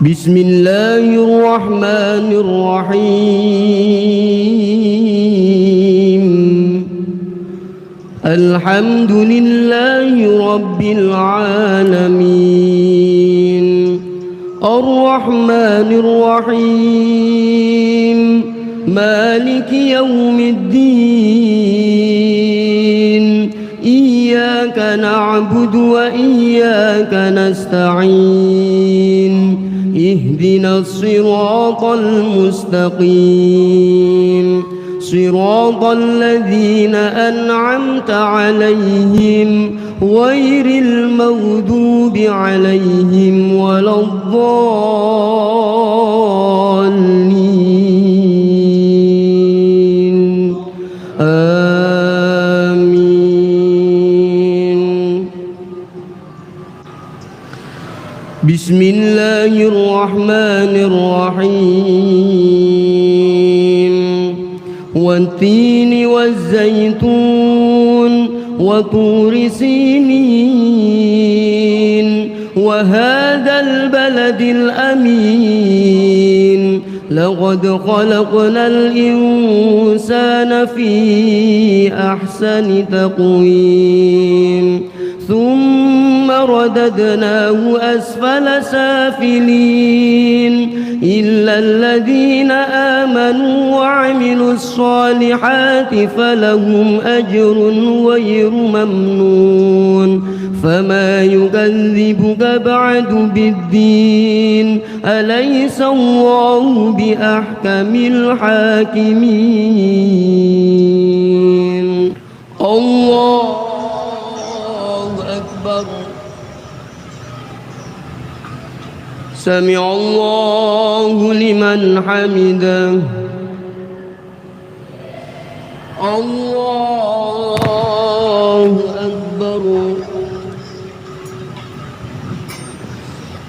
بسم الله الرحمن الرحيم. الحمد لله رب العالمين، الرحمن الرحيم، مالك يوم الدين. إياك نعبد وإياك نستعين، اهدنا الصراط المستقيم، صراط الذين أنعمت عليهم غير المغضوب عليهم ولا الضالين. آمين. بسم الله الرحمن الرحيم. والتين والزيتون وطور سينين وهذا البلد الأمين. لقد خلقنا الإنسان في أحسن تقويم، ثم رددناه أسفل سافلين، إلا الذين آمنوا وعملوا الصالحات فلهم أجر غير ممنون. فما يكذبك بعد بالدين، أليس الله بأحكم الحاكمين. الله أكبر. سمع الله لمن حمده. الله أكبر.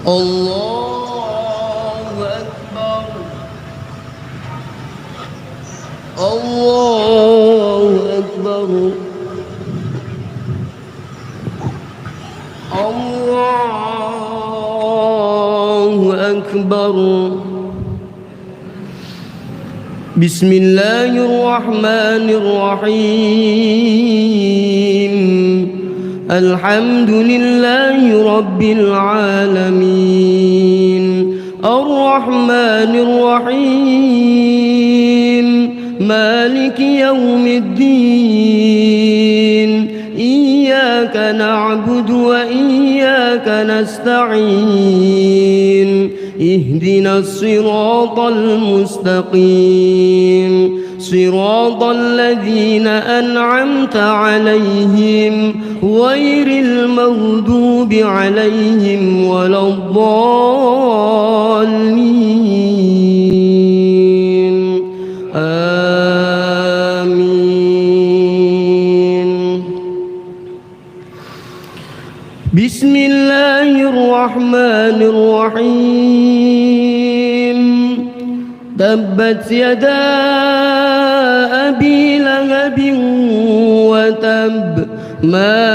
الله أكبر. الله أكبر. الله أكبر. بسم الله الرحمن الرحيم. الحمد لله رب العالمين، الرحمن الرحيم، مالك يوم الدين. إياك نعبد وإياك نستعين، اهدنا الصراط المستقيم، صراط الذين أنعمت عليهم غير المغضوب عليهم ولا الضالين. آمين. بسم الله الرحمن الرحيم. تبت يدا أبي لهب وتب، ما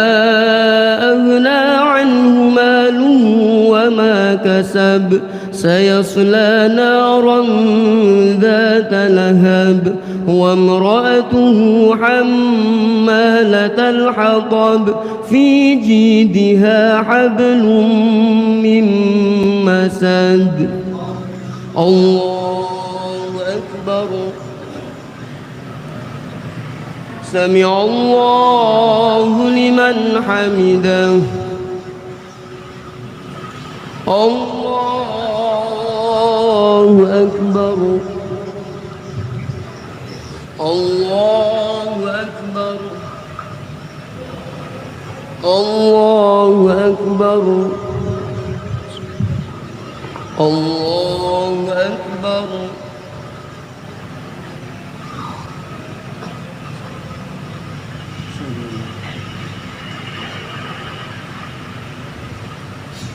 أغنى عنه ماله وما كسب، سيصلى نارا ذات لهب وامرأته حمالة الحطب، في جيدها حبل من مسد. الله أكبر. سمع الله لمن حمده. الله أكبر. الله أكبر. الله أكبر. الله أكبر.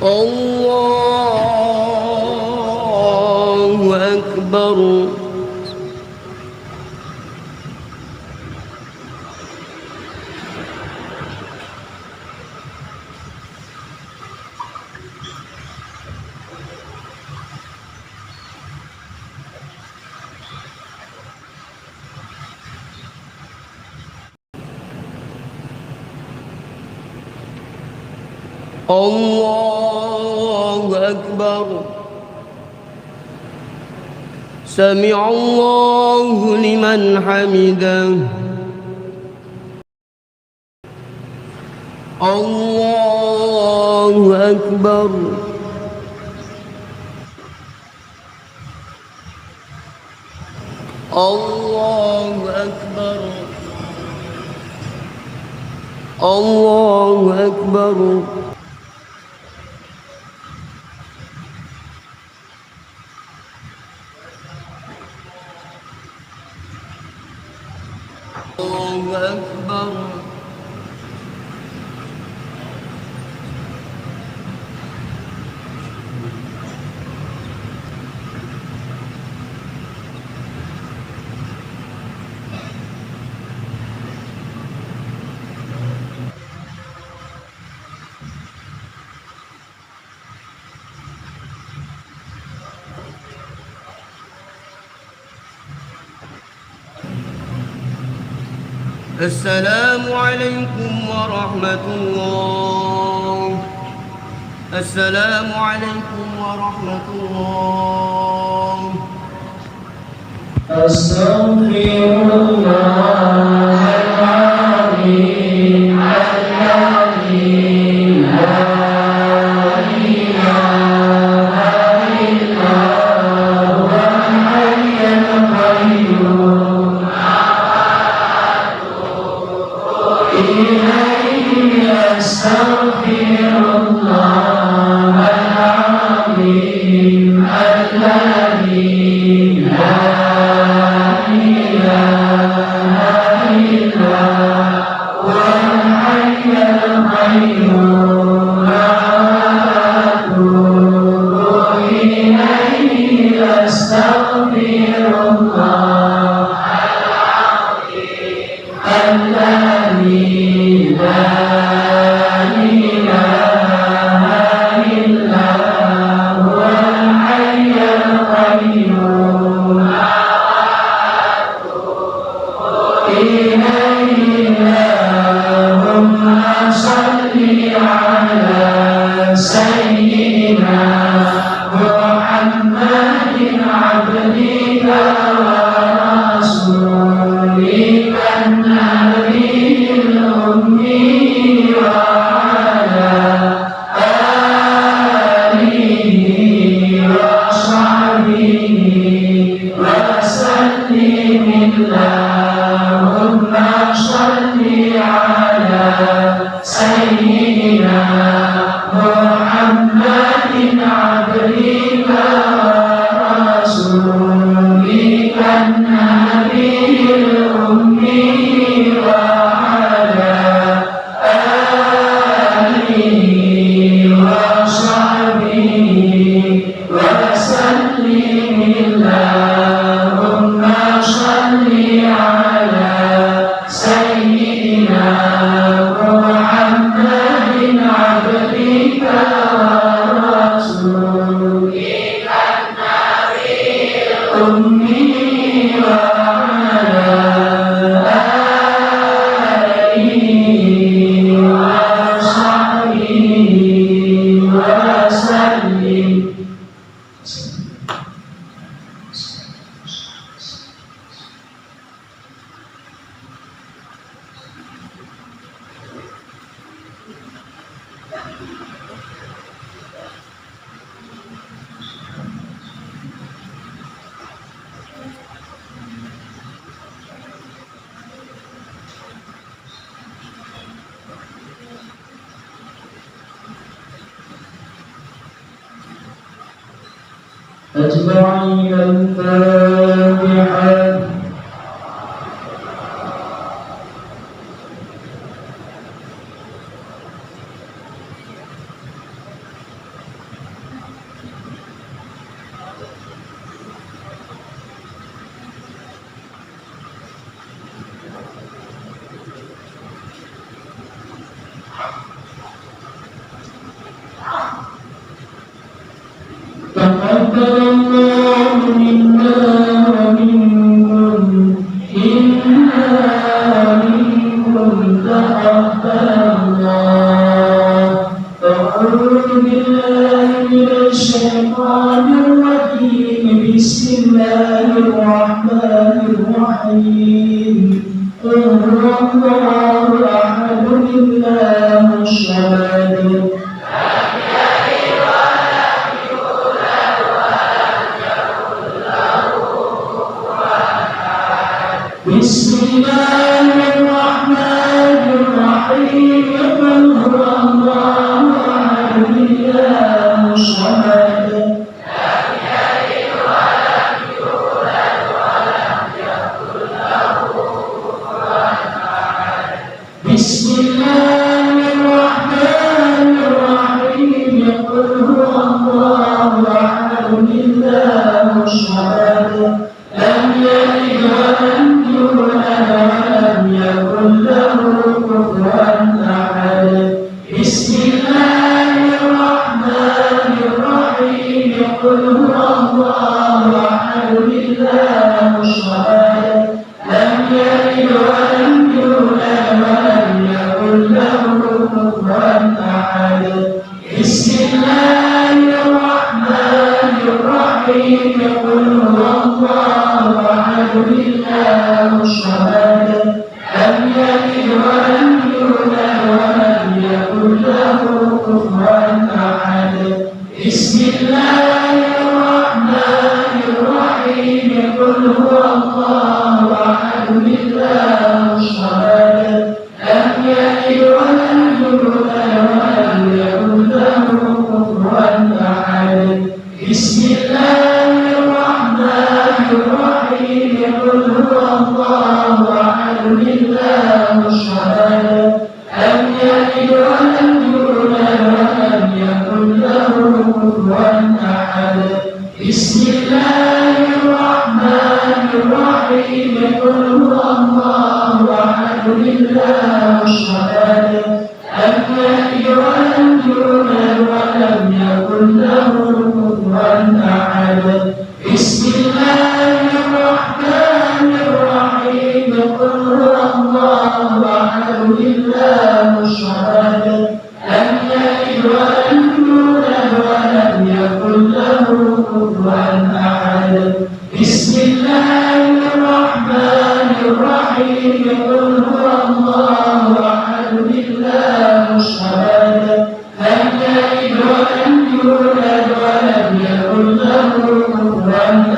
الله أكبر. الله أكبر. سمع الله لمن حمده. الله أكبر. الله أكبر. الله أكبر. الله أكبر. السلام عليكم ورحمة الله. السلام عليكم ورحمة الله. أستغفر الله العظيم الذي لا إله إلا هو الحي القيوم إليه أستغفر الله العظيم الذي لا إله إلا هو الحي القيوم أتوب إليه أستغفر الله الذي لا إله إلا هو الحي القيوم إليه اللهم صل على سيدنا محمد عبدك ورسولك النبي الأمي وعلى آله وصحبه وسلم اللهم صل على سيدنا محمد عبدك ورسولك النبي الأمي وعلى آله وصحبه وسلم اللهم صل على سيدنا محمد عبدك ورسولك النبي الأمي وعلى آله وصحبه وسلم. أجمعين الفاتحة. تقبل الله منا ومنكم الله الرحمن الرحيم قل هو الله أحد الله الصمد بسم الله الرحمن الرحيم قل هو الله أحد الله الصمد لم يلد ولم يولد ولم يكن له كفوا أحد بسم الله الرحمن الرحيم قل هو الله أحد الله الصمد لم يلد ولم يولد ولم يكن له كفوا أحد بسم الله الرحمن الرحيم قل هو الله أحد الله الصمد لم يلد ولم يولد ولم يكن له كفوا أحد بسم الله الرحمن الرحيم قل هو الله أحد الله الصمد لم يلد ولم يولد ولم يكن له كفوا أحد بسم الله الرحمن الرحيم قل هو الله أحد الله الصمد لم يلد ولم يولد ولم يكن له كفوا أحد بسم الله الرحمن الرحيم قل هو الله أحد الله الصمد لم يلد ولم يولد ولم يكن له كفوا أحد بسم الله الرحمن الرحيم قل هو الله أحد الله الصمد لم يلد ولم يولد ولم يكن له كفوا أحد بسم الله الرحمن الرحيم قل هو الله أحد الله الصمد لم يلد ولم يولد ولم يكن له كفوا أحد بسم الله الرحمن الرحيم قل هو الله أحد الله الصمد لم يلد ولم يولد ولم يكن له كفوا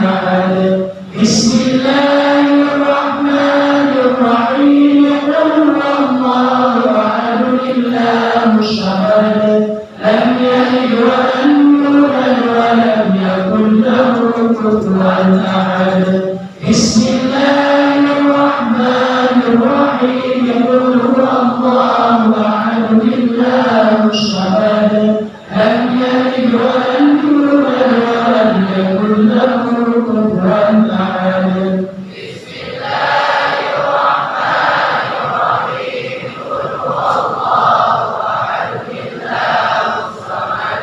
أحد بسم الله الرحمن الرحيم قل هو الله أحد الله الصمد لم يلد ولم يولد ولم يكن له كفوا أحد بسم الله الرحمن الرحيم قل هو الله أحد الله الصمد لم يلد ولم يولد ولم يكن له كفوا أحد بسم الله الرحمن الرحيم قل هو الله أحد الله الصمد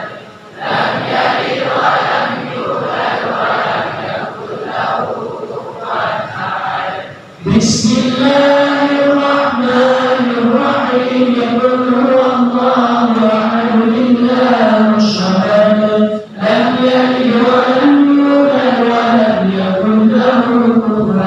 لم يلد ولم يولد ولم يكن له كفوا أحد بسم الله الرحمن الرحيم قل هو الله أحد الله الصمد لم يلد ولم يولد ولم يكن له كفوا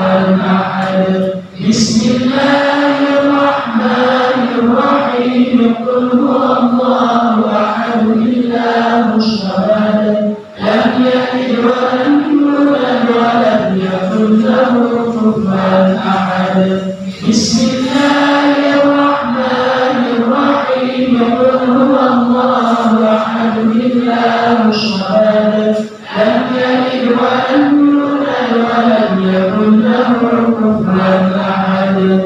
أحد بسم الله الرحمن الرحيم قل هو الله أحد الله الصمد لم يلد ولم يولد ولم يكن له كفوا أحد بسم الله الرحمن الرحيم قل هو الله أحد الله الصمد لم يلد ولم يولد ولم يكن له كفوا أحد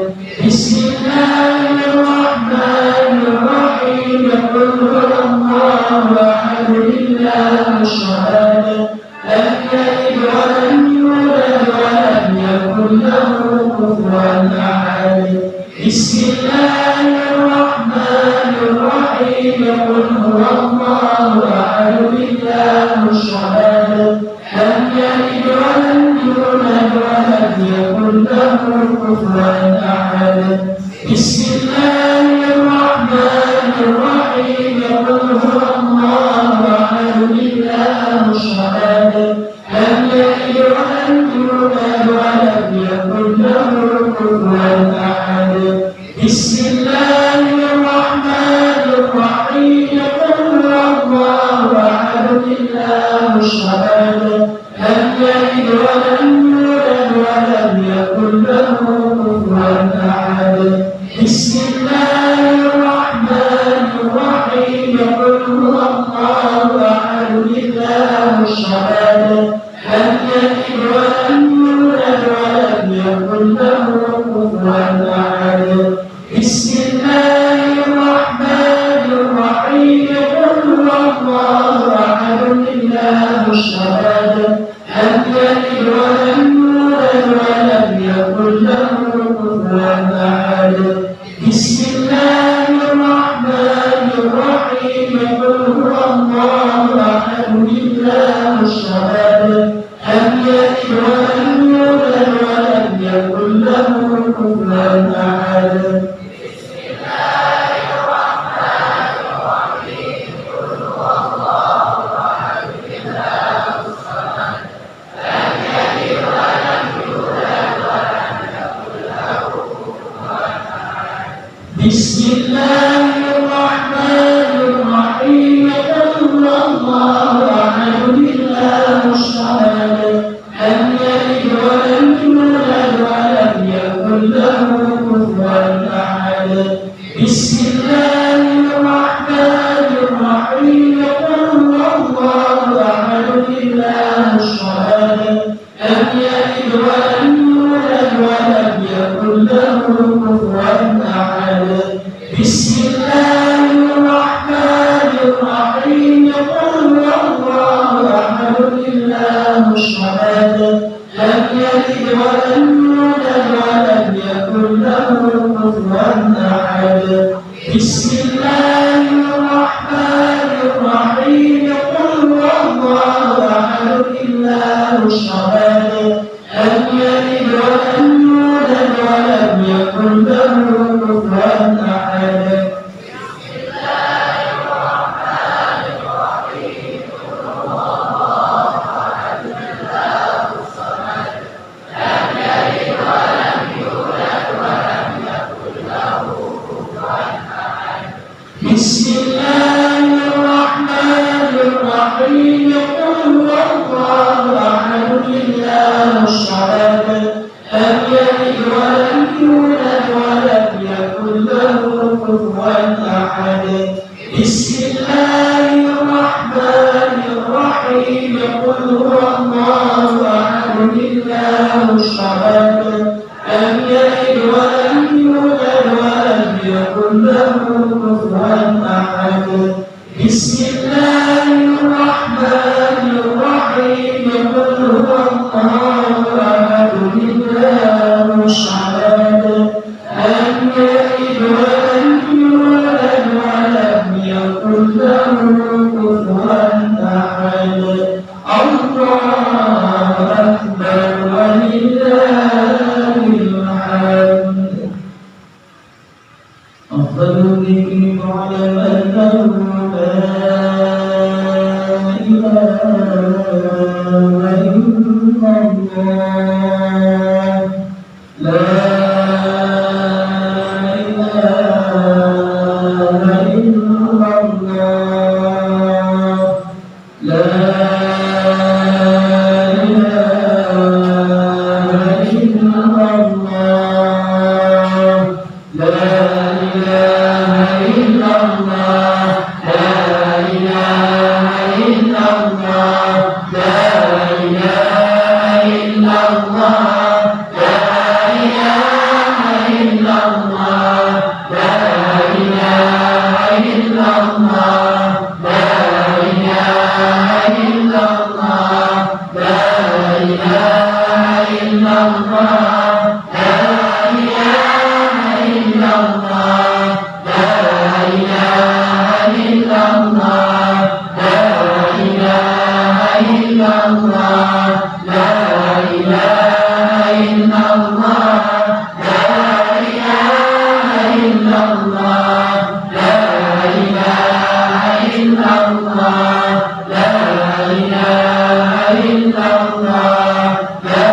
بسم الله الرحمن الرحيم قل هو الله أحد الله الصمد لم يلد ولم يولد ولم يكن له كفوا أحد بسم الله الرحمن الرحيم قل هو الله أحد الله الصمد لم يلد ولم يولد ولم يكن له كفوا أحد بسم الله الرحمن الرحيم قل هو الله أحد الله الصمد لم يلد ولم يولد ولم يكن له كفوا أحد بسم الله الرحمن الرحيم قل هو الله أحد الله الصمد لم يلد ولم يولد ولم يكن له كفوا أحد بسم الله الرحمن الرحيم قل هو الله أحد الله الصمد لم يلد ولم يولد ولم يكن له كفوا أحد بسم الله الرحمن الرحيم قل هو الله أحد الله الصمد لم يلد ولم يولد ولم يكن له كفوا أحد بسم الله الرحمن الرحيم قل هو الله أحد الله الصمد لم يلد ولم يولد ولم يكن له كفوا أحد بسم الله الرحمن الرحيم قل هو الله أحد الله الصمد لم يلد ولم يولد ولم يكن له كفوا أحد بسم الله الرحمن الرحيم قل هو الله أحد الله الصمد لم يلد ولم يولد ولم يكن له كفوا أحد بسم الله الرحمن الرحيم قل هو الله أحد الله الصمد لم يلد ولم يولد ولم يكن له كفوا أحد بسم الله الرحمن الرحيم قل هو الله أحد الله الصمد لم يلد ولم يولد ولم يكن له كفوا أحد بسم الله الرحمن الرحيم قل هو الله أحد الله الصمد لم يلد ولم يولد ولم يكن له كفوا أحد بسم الله الرحمن الرحيم قل هو الله أحد الله الصمد لم يلد ولم يولد ولم يكن له كفوا أحد بسم الله الرحمن الرحيم قل هو الله أحد الله الصمد لم يلد ولم يولد ولم يكن له كفوا أحد الله أكبر ولله الحمد أفضل الذكر على أنه لا إله إلا الله لا إله إلا الله لا إله إلا الله لا إله إلا الله لا إله إلا الله لا إله إلا الله لا إله إلا الله لا إله إلا الله لا إله إلا الله لا إله إلا الله لا إله إلا الله لا إله إلا الله لا إله إلا الله لا إله إلا الله لا إله إلا الله لا إله إلا الله لا إله إلا الله لا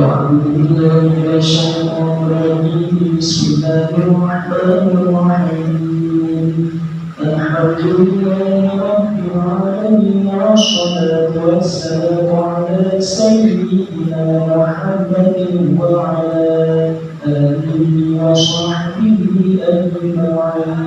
أعوذ بالله من الشيطان الرجيم بسم الله الرحمن الرحيم الحمد لله رب العالمين والصلاة والسلام على سيدنا محمد وعلى آله وصحبه أجمعين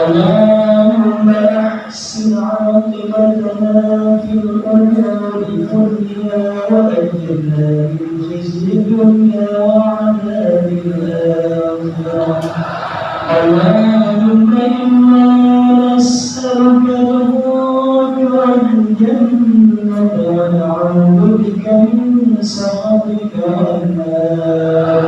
اللهم أحسن عاقبتنا في الأمور كلها وأجرنا من خزي الدنيا وعذاب الآخرة اللهم إنا نسألك الهدى والجنة ونعوذ بك من سخطك والنار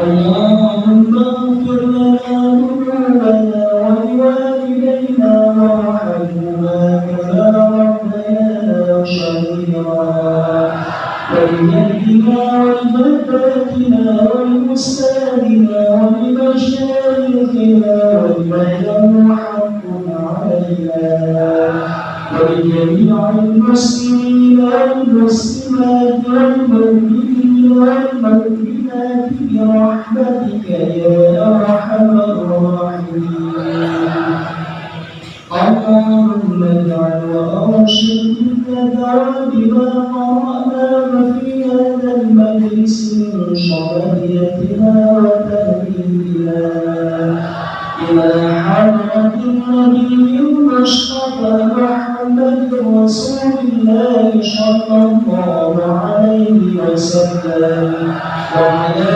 اللهم اغفر لنا ذنوبنا ولوالدينا وارحمهما كما ربيانا صغيرا ولجدنا ولجداتنا ولأستاذنا ولمشايخنا ولمن له حق علينا ولجميع المسلمين والمسلمات والمؤمنين والمؤمنات برحمتك يا أرحم الراحمين اللهم اجعل وأرشد ثوابنا قرأنا في هذا المجلس من شرعيتنا وتهديدنا إلى حضرة النبي المصطفى محمد رسول الله صلى الله عليه وسلم وعلى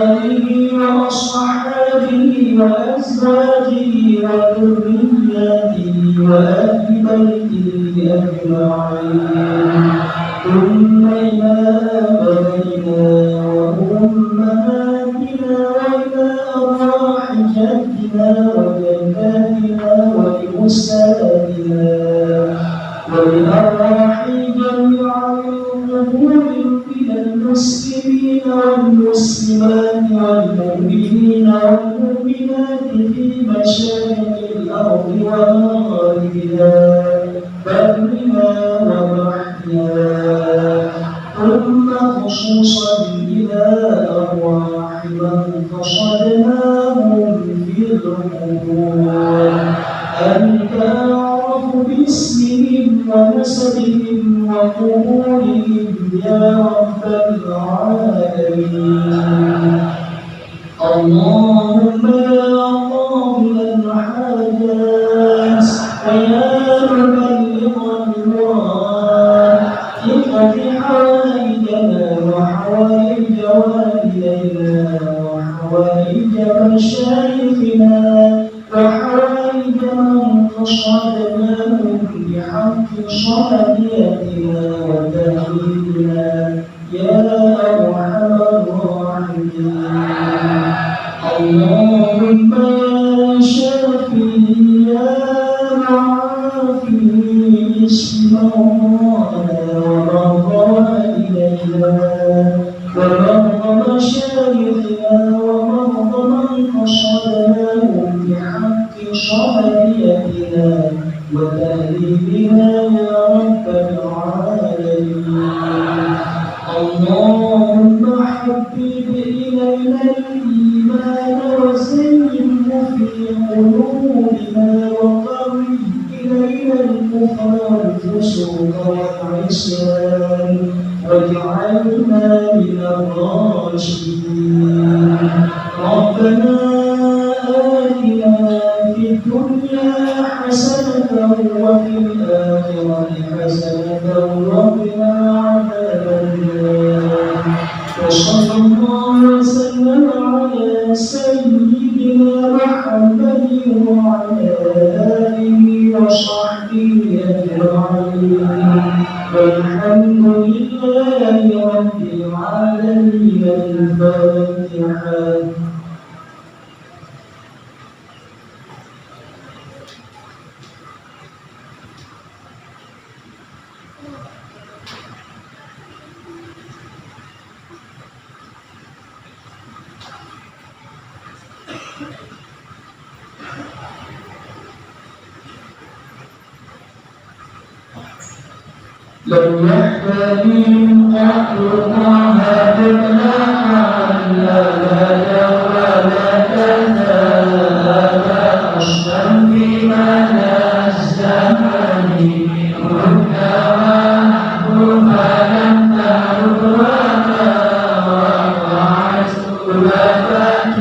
آله وأصحابه وأزواجه وذرياته وأهل بيته أجمعين ثم إلى آبائنا وأمهاتنا وإلى أرواح جدنا وجداتنا ولأستاذنا ولأرواح جميع القبور من المسلمين والمسلمات والمؤمنين والمؤمنات في مشارق الأرض ومغاربها برها وبحرها ثم خصوصا إلى أرواح من قصدناهم في القبور أنت أعرف باسمهم ونسبهم وقبورهم يا رب العالمين اللهم يا قاضي الحاجات ويا مبلغ الأموال اقض حوائجنا وحوائج والدينا وحوائج مشايخنا وحوائج من قصدناهم بحق صلاحيتنا وتهديدنا يا أرحم الراحمين اللهم يا شافي يا معافي اشف مرضانا ومرضى إلينا ومرضى مشايخنا ومرضى من قصدناهم بحق صلاحيتنا وتهديدنا يا رب العالمين اللهم حبب إلينا الإيمان وزينه في قلوبنا وقرب إلينا الكفر والفسوق والعصيان واجعلنا من الراشدين ربنا آتنا في الدنيا حسنة وفي الآخرة حسنة وقنا عذاب النار وصلى الله وسلم على سيدنا محمد وعلى آله وصحبه أجمعين والحمد لله رب العالمين الفاتحة لم يحتمي قتل طه تبلغ لا ولا كذاب أصلا في مدى الزمن ربنا ومحبوبا لم تعد وقعت خلافة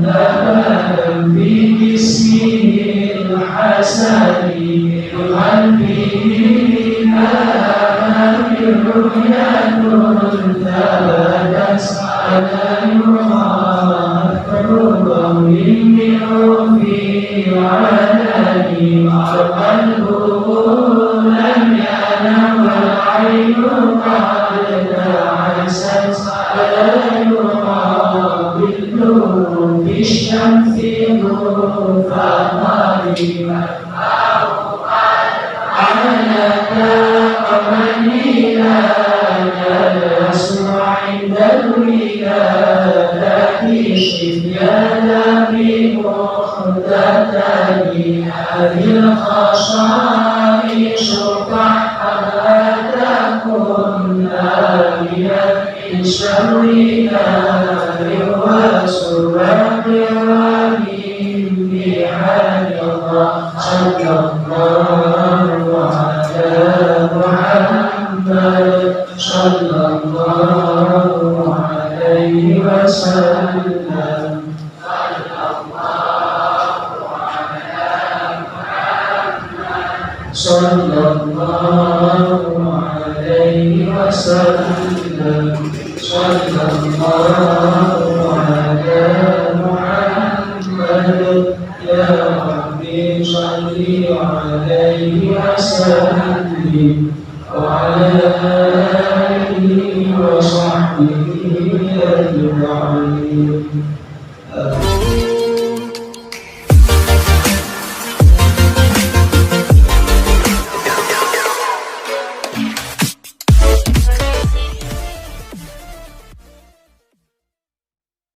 أبدا في جسمه الحسن هل فيه رؤيا ثبتت على يخاف قول منه في علني فقلبه لم ينم والعين قد تعست على يقابل في الشمس ظروف ظالمة على قمننا نسمع عند الولادة شفيانا بمختتل هذه الخصائص فحلا تكن آمنا من شر نار وسبب ومن بحال الله صلى الله على محمد صلى الله عليه وسلم صلى الله عليه وسلم صلى الله على محمد يا ربي صل عليه وسلم وعلى آله وصحبه أجمعين.